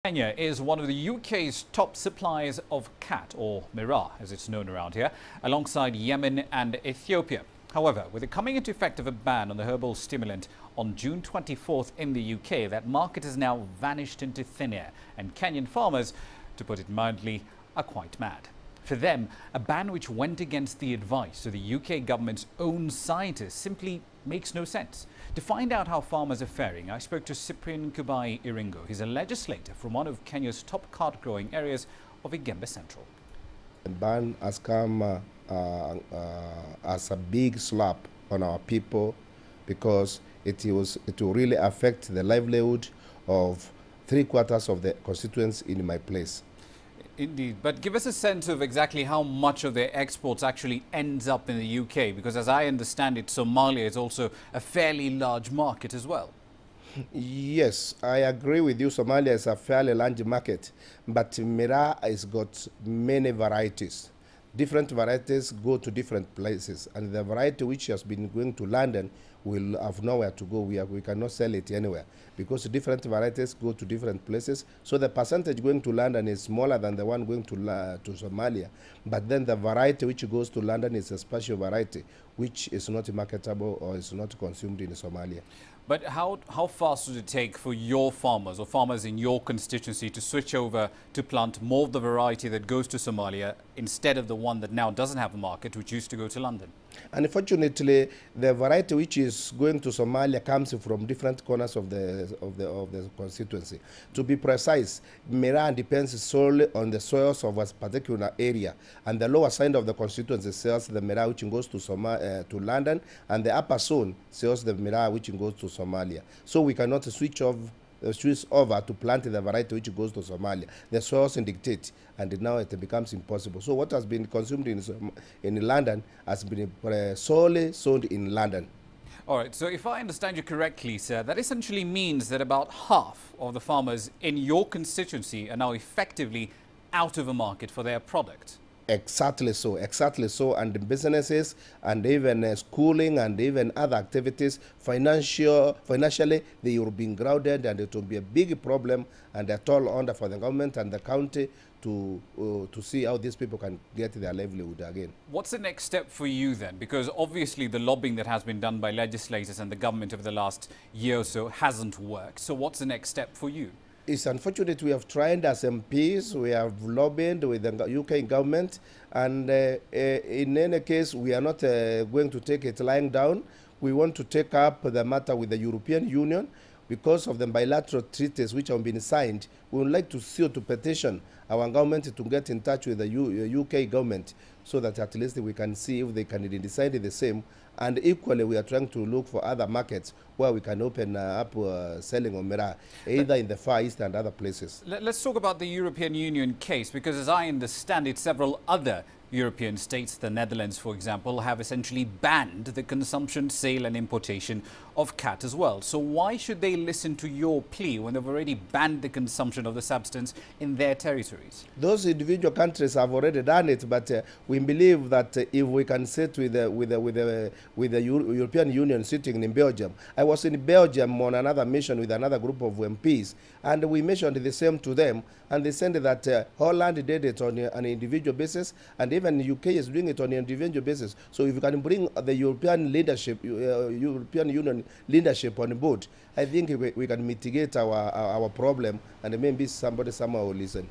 Kenya is one of the UK's top suppliers of khat, or miraa as it's known around here, alongside Yemen and Ethiopia. However, with the coming into effect of a ban on the herbal stimulant on June 24th in the UK, that market has now vanished into thin air, and Kenyan farmers, to put it mildly, are quite mad. For them, a ban which went against the advice of the UK government's own scientists simply makes no sense. To find out how farmers are faring, I spoke to Cyprian Kubai Iringo. He's a legislator from one of Kenya's top khat growing areas of Igembe Central. The ban has come as a big slap on our people because it will really affect the livelihood of 3/4 of the constituents in my place. Indeed, but give us a sense of exactly how much of their exports actually ends up in the UK, because as I understand it, Somalia is also a fairly large market as well. Yes, I agree with you. Somalia is a fairly large market, but miraa has got many varieties. Different varieties go to different places, and the variety which has been going to London will have nowhere to go. We cannot sell it anywhere because different varieties go to different places. So the percentage going to London is smaller than the one going to Somalia. But then the variety which goes to London is a special variety which is not marketable or is not consumed in Somalia. But how fast would it take for your farmers or farmers in your constituency to switch over to plant more of the variety that goes to Somalia instead of the one that now doesn't have a market, which used to go to London? Unfortunately, the variety which is going to Somalia comes from different corners of the constituency. To be precise, miraa depends solely on the soils of a particular area, and the lower side of the constituency sells the miraa which goes to London, and the upper zone sells the miraa which goes to Somalia. So we cannot switch over to plant the variety which goes to Somalia. The soils dictate, and now it becomes impossible. So what has been consumed in London has been solely sold in London. All right, so if I understand you correctly, sir, that essentially means that about half of the farmers in your constituency are now effectively out of a market for their product. Exactly so, and the businesses and even schooling and even other activities, financially, they will be grounded, and it will be a big problem and a tall order for the government and the county to see how these people can get their livelihood again. What's the next step for you then? Because obviously the lobbying that has been done by legislators and the government over the last year or so hasn't worked. So what's the next step for you? It's unfortunate we have tried as MPs, we have lobbied with the UK government, and in any case, we are not going to take it lying down. We want to take up the matter with the European Union because of the bilateral treaties which have been signed. We would like to petition our government to get in touch with the UK government so that at least we can see if they can decide the same. And equally, we are trying to look for other markets where we can open up selling of miraa, either in the Far East and other places. Let's talk about the European Union case, because as I understand it, several other European states, the Netherlands, for example, have essentially banned the consumption, sale and importation of khat as well. So why should they listen to your plea when they've already banned the consumption of the substance in their territories? Those individual countries have already done it, but we believe that if we can sit with the European Union sitting in Belgium. I was in Belgium on another mission with another group of MPs, and we mentioned the same to them, and they said that Holland did it on an individual basis, and even the UK is doing it on an individual basis. So if you can bring the European leadership, European Union leadership on board, I think we can mitigate our problem, and maybe somebody somewhere will listen.